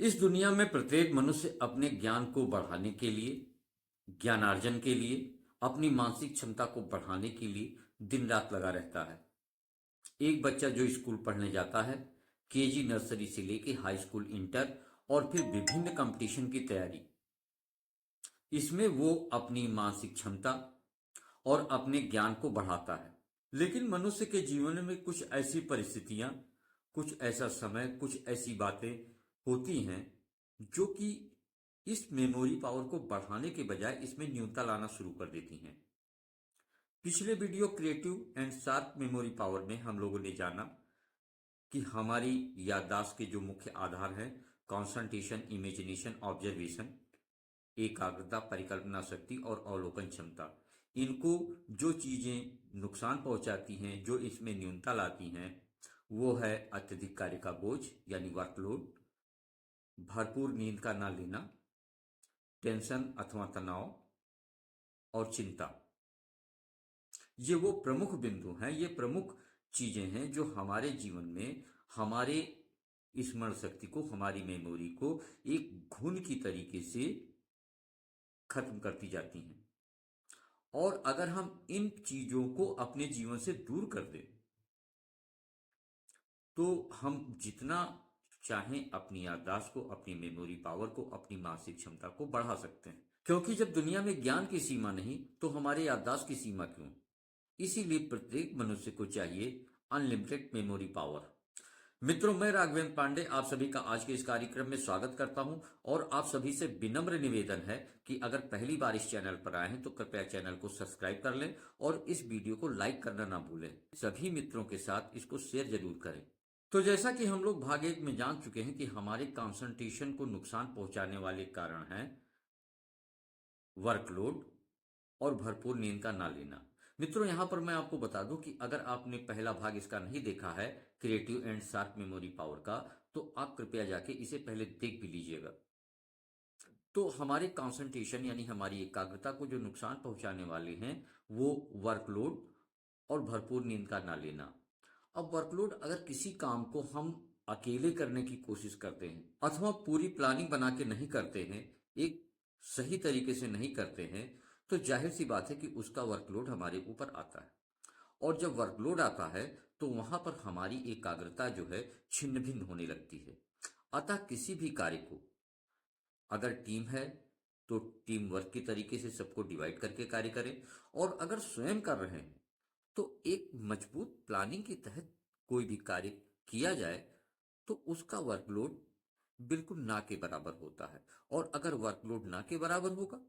इस दुनिया में प्रत्येक मनुष्य अपने ज्ञान को बढ़ाने के लिए, ज्ञानार्जन के लिए, अपनी मानसिक क्षमता को बढ़ाने के लिए दिन रात लगा रहता है। एक बच्चा जो स्कूल पढ़ने जाता है, केजी नर्सरी से लेके हाई स्कूल, इंटर और फिर विभिन्न कंपटीशन की तैयारी, इसमें वो अपनी मानसिक क्षमता और अपने ज्ञान को बढ़ाता है। लेकिन मनुष्य के जीवन में कुछ ऐसी परिस्थितियां, कुछ ऐसा समय, कुछ ऐसी बातें होती हैं जो कि इस मेमोरी पावर को बढ़ाने के बजाय इसमें न्यूनता लाना शुरू कर देती हैं। पिछले video creative and sharp memory power में हम लोगों ने जाना कि हमारी याददाश्त के जो मुख्य आधार हैं, कॉन्सेंट्रेशन, इमेजिनेशन, ऑब्जर्वेशन, एकाग्रता, परिकल्पना शक्ति और अवलोकन क्षमता, इनको जो चीजें नुकसान पहुंचाती हैं, जो इसमें न्यूनता लाती हैं, वो है अत्यधिक कार्य का बोझ यानी वर्कलोड, भरपूर नींद का ना लेना, टेंशन अथवा तनाव और चिंता। ये वो प्रमुख बिंदु हैं, ये प्रमुख चीजें हैं जो हमारे जीवन में हमारे स्मरण शक्ति को, हमारी मेमोरी को एक घुन की तरीके से खत्म करती जाती हैं। और अगर हम इन चीजों को अपने जीवन से दूर कर दें तो हम जितना चाहें अपनी याददाश्त को, अपनी मेमोरी पावर को, अपनी मानसिक क्षमता को बढ़ा सकते हैं। क्योंकि जब दुनिया में ज्ञान की सीमा नहीं तो हमारे याददाश्त की सीमा क्यों। इसीलिए प्रत्येक मनुष्य को चाहिए अनलिमिटेड मेमोरी पावर। मित्रों, मैं राघवेंद्र पांडे आप सभी का आज के इस कार्यक्रम में स्वागत करता हूं और आप सभी से विनम्र निवेदन है कि अगर पहली बार इस चैनल पर आए हैं तो कृपया चैनल को सब्सक्राइब कर लें और इस वीडियो को लाइक करना ना भूलें। सभी मित्रों के साथ इसको शेयर जरूर करें। तो जैसा कि हम लोग भाग 1 में जान चुके हैं कि हमारे कंसंट्रेशन को नुकसान पहुंचाने वाले कारण हैं वर्कलोड और भरपूर नींद का ना लेना। मित्रों, यहां पर मैं आपको बता दूं कि अगर आपने पहला भाग इसका नहीं देखा है, creative and sharp memory power का, तो आप कृपया जाके इसे पहले देख भी लीजिएगा। तो हमारे कंसंट्रेशन यानी हमारी एकाग्रता को जो नुकसान पहुंचाने वाले हैं वो वर्कलोड और भरपूर नींद का ना लेना। अब वर्कलोड, अगर किसी काम को हम अकेले करने की कोशिश करते हैं अथवा पूरी प्लानिंग बना के नहीं करते हैं, एक सही तरीके से नहीं करते हैं, तो जाहिर सी बात है कि उसका वर्कलोड हमारे ऊपर आता है। और जब वर्कलोड आता है तो वहां पर हमारी एकाग्रता जो है छिन्न भिन्न होने लगती है। अतः किसी भी कार्य को, अगर टीम है तो टीम वर्क की तरीके से सबको डिवाइड करके कार्य करें, और अगर स्वयं कर रहे हैं तो एक मजबूत प्लानिंग के तहत कोई भी कार्य किया जाए तो उसका वर्कलोड बिल्कुल ना के बराबर होता है। और अगर वर्कलोड ना के बराबर होगा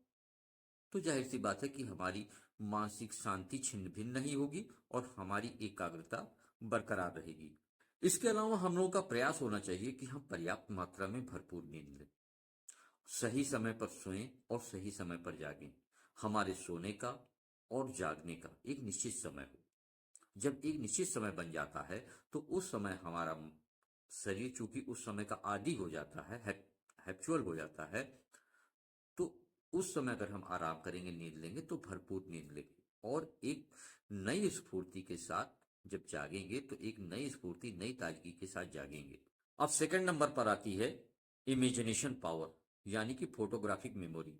तो जाहिर सी बात है कि हमारी मानसिक शांति छिन्न भिन्न नहीं होगी और हमारी एकाग्रता बरकरार रहेगी। इसके अलावा हम लोगों का प्रयास होना चाहिए कि हम पर्याप्त मात्रा में भरपूर नींद लें, सही समय पर सोएं और सही समय पर जागें। हमारे सोने का और जागने का एक निश्चित समय हो। जब एक निश्चित समय बन जाता है तो उस समय हमारा शरीर चूंकि उस समय का आदी हो जाता है, हैप्चुअल हो जाता है, तो उस समय अगर हम आराम करेंगे, नींद लेंगे तो भरपूर नींद लेंगे और एक नई स्फूर्ति के साथ जब जागेंगे तो एक नई स्फूर्ति, नई ताजगी के साथ जागेंगे। अब सेकंड नंबर पर आती है इमेजिनेशन पावर यानी कि फोटोग्राफिक मेमोरी।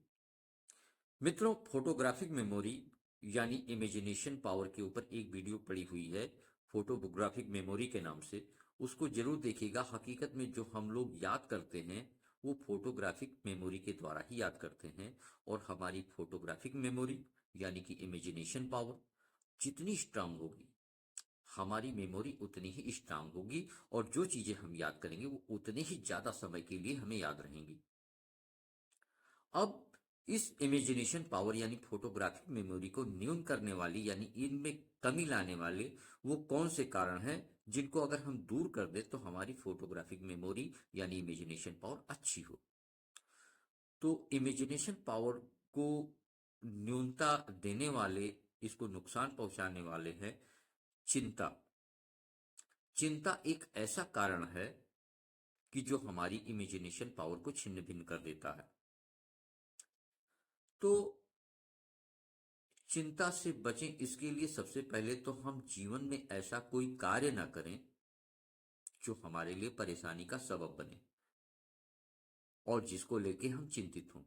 मित्रों, फोटोग्राफिक मेमोरी यानी इमेजिनेशन पावर के ऊपर एक वीडियो पड़ी हुई है फोटोग्राफिक मेमोरी के नाम से, उसको जरूर देखिएगा। हकीकत में जो हम लोग याद करते हैं वो फोटोग्राफिक मेमोरी के द्वारा ही याद करते हैं। और हमारी फोटोग्राफिक मेमोरी यानी कि इमेजिनेशन पावर जितनी स्ट्रांग होगी, हमारी मेमोरी उतनी ही स्ट्रांग होगी और जो चीजें हम याद करेंगे वो उतने ही ज्यादा समय के लिए हमें याद रहेंगी। अब इस इमेजिनेशन पावर यानी फोटोग्राफिक मेमोरी को न्यून करने वाली यानी इनमें कमी लाने वाले वो कौन से कारण हैं जिनको अगर हम दूर कर दें तो हमारी फोटोग्राफिक मेमोरी यानी इमेजिनेशन पावर अच्छी हो। तो इमेजिनेशन पावर को न्यूनता देने वाले, इसको नुकसान पहुंचाने वाले हैं चिंता। चिंता एक ऐसा कारण है कि जो हमारी इमेजिनेशन पावर को छिन्न भिन्न कर देता है। तो चिंता से बचें, इसके लिए सबसे पहले तो हम जीवन में ऐसा कोई कार्य ना करें जो हमारे लिए परेशानी का सबब बने। और जिसको लेके हम चिंतित हों।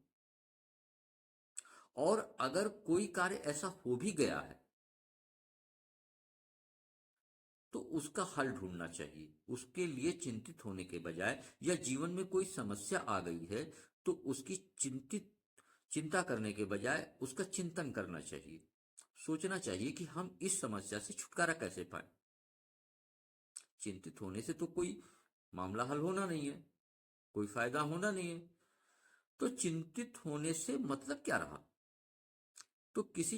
और अगर कोई कार्य ऐसा हो भी गया है तो उसका हल ढूंढना चाहिए। उसके लिए चिंतित होने के बजाय, या जीवन में कोई समस्या आ गई है तो उसकी चिंता करने के बजाय उसका चिंतन करना चाहिए। सोचना चाहिए कि हम इस समस्या से छुटकारा कैसे पाए। चिंतित होने से तो कोई मामला हल होना नहीं है, कोई फायदा होना नहीं है। तो चिंतित होने से मतलब क्या रहा? तो किसी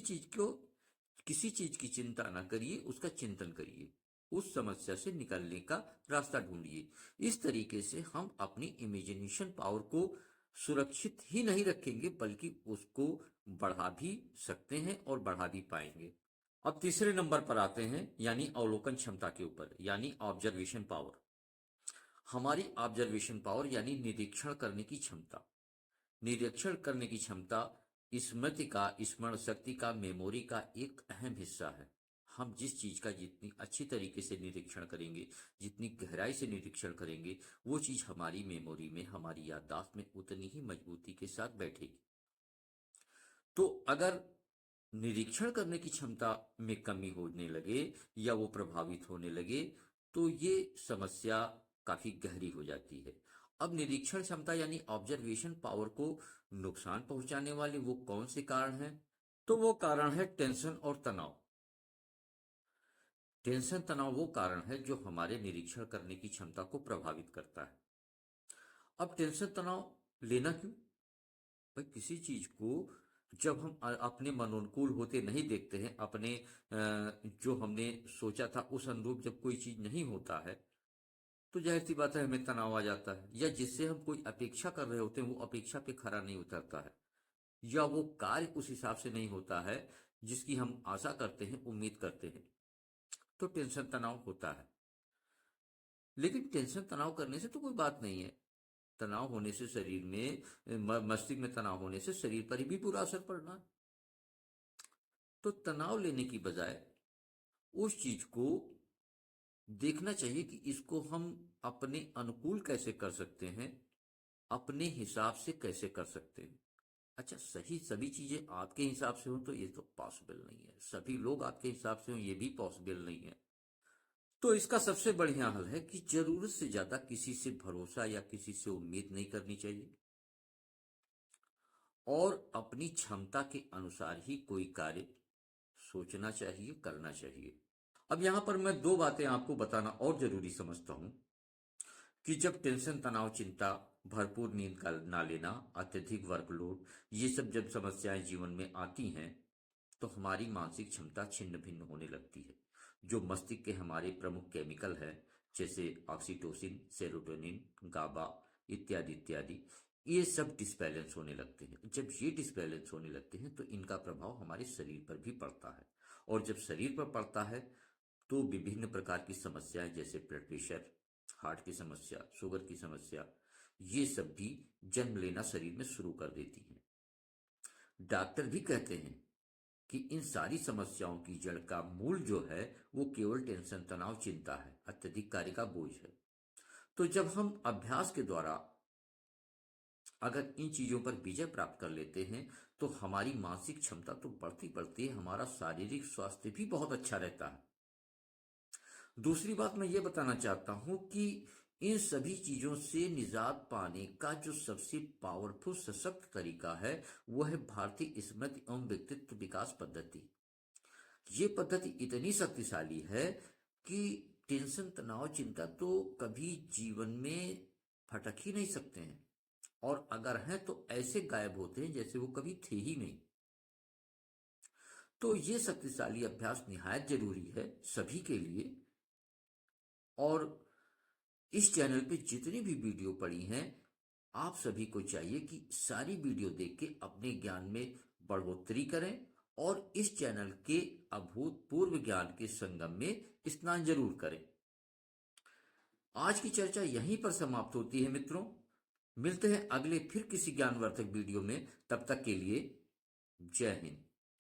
चीज की चिंता ना करिए, उसका चिंतन करिए। उस समस्या से निकलने का रास्ता ढूंढिए। इस तरीके से हम अपनी इमेजिनेशन पावर को सुरक्षित ही नहीं रखेंगे, बल्कि उसको बढ़ा भी सकते हैं और बढ़ा भी पाएंगे। अब तीसरे नंबर पर आते हैं, यानी अवलोकन क्षमता के ऊपर, यानी ऑब्जर्वेशन पावर। हमारी ऑब्जर्वेशन पावर यानी निरीक्षण करने की क्षमता। निरीक्षण करने की क्षमता स्मृति का, स्मरण शक्ति का, मेमोरी का एक अहम हिस्सा है। हम जिस चीज का जितनी अच्छी तरीके से निरीक्षण करेंगे, जितनी गहराई से निरीक्षण करेंगे, वो चीज हमारी मेमोरी में, हमारी याददाश्त में उतनी ही मजबूती के साथ बैठेगी। तो अगर निरीक्षण करने की क्षमता में कमी होने लगे या वो प्रभावित होने लगे तो ये समस्या काफी गहरी हो जाती है। अब निरीक्षण क्षमता यानी ऑब्जर्वेशन पावर को नुकसान पहुंचाने वाले वो कौन से कारण हैं? तो वो कारण है टेंशन और तनाव। टेंशन, तनाव वो कारण है जो हमारे निरीक्षण करने की क्षमता को प्रभावित करता है। अब टेंशन तनाव लेना क्यों? भाई, किसी चीज को जब हम अपने मनोनुकूल होते नहीं देखते हैं, अपने जो हमने सोचा था उस अनुरूप जब कोई चीज नहीं होता है, तो जाहिर सी बात है हमें तनाव आ जाता है। या जिससे हम कोई अपेक्षा कर रहे होते हैं वो अपेक्षा पे खरा नहीं उतरता है, या वो कार्य उस हिसाब से नहीं होता है जिसकी हम आशा करते हैं, उम्मीद करते हैं, तो टेंशन तनाव होता है। लेकिन टेंशन तनाव करने से तो कोई बात नहीं है। तनाव होने से शरीर में, मस्तिष्क में तनाव होने से शरीर पर भी बुरा असर पड़ना है। तो तनाव लेने की बजाय उस चीज को देखना चाहिए कि इसको हम अपने अनुकूल कैसे कर सकते हैं, अपने हिसाब से कैसे कर सकते हैं। अच्छा, सही सभी चीजें आपके हिसाब से हो तो ये तो पॉसिबल नहीं है, सभी लोग आपके हिसाब से हो ये भी पॉसिबल नहीं है। तो इसका सबसे बढ़िया हल है कि जरूरत से ज्यादा किसी से भरोसा या किसी से उम्मीद नहीं करनी चाहिए, और अपनी क्षमता के अनुसार ही कोई कार्य सोचना चाहिए, करना चाहिए। अब यहां पर मैं दो बातें आपको बताना और जरूरी समझता हूं कि जब टेंशन, तनाव, चिंता, भरपूर नींद का ना लेना, अत्यधिक वर्कलोड, ये सब जब समस्याएं जीवन में आती हैं तो हमारी मानसिक क्षमता छिन्न भिन्न होने लगती है। जो मस्तिष्क के हमारे प्रमुख केमिकल हैं, जैसे ऑक्सीटोसिन, सेरोटोनिन, गाबा इत्यादि इत्यादि, ये सब डिसबैलेंस होने लगते हैं। जब ये डिसबैलेंस होने लगते हैं तो इनका प्रभाव हमारे शरीर पर भी पड़ता है, और जब शरीर पर पड़ता है तो विभिन्न प्रकार की समस्याएं, जैसे ब्लड प्रेशर, हार्ट की समस्या, शुगर की समस्या, ये सब भी जन्म लेना शरीर में शुरू कर देती हैं। डॉक्टर भी कहते हैं कि इन सारी समस्याओं की जड़ का मूल जो है वो केवल टेंशन, तनाव, चिंता है, अत्यधिक कार्य का बोझ है। तो जब हम अभ्यास के द्वारा अगर इन चीजों पर विजय प्राप्त कर लेते हैं तो हमारी मानसिक क्षमता तो बढ़ती बढ़ती है, हमारा शारीरिक स्वास्थ्य भी बहुत अच्छा रहता है। दूसरी बात मैं ये बताना चाहता हूं कि इन सभी चीजों से निजात पाने का जो सबसे पावरफुल, सशक्त तरीका है वो है भारतीय स्मृति एवं व्यक्तित्व विकास पद्धति। ये पद्धति इतनी शक्तिशाली है कि टेंशन, तनाव, चिंता तो कभी जीवन में फटक ही नहीं सकते हैं, और अगर हैं तो ऐसे गायब होते हैं जैसे वो कभी थे ही नहीं। तो ये शक्तिशाली अभ्यास निहायत जरूरी है सभी के लिए। और इस चैनल पे जितनी भी वीडियो पड़ी हैं, आप सभी को चाहिए कि सारी वीडियो देख के अपने ज्ञान में बढ़ोतरी करें, और इस चैनल के अभूतपूर्व ज्ञान के संगम में स्नान जरूर करें। आज की चर्चा यहीं पर समाप्त होती है मित्रों। मिलते हैं अगले फिर किसी ज्ञानवर्धक वीडियो में, तब तक के लिए जय हिंद।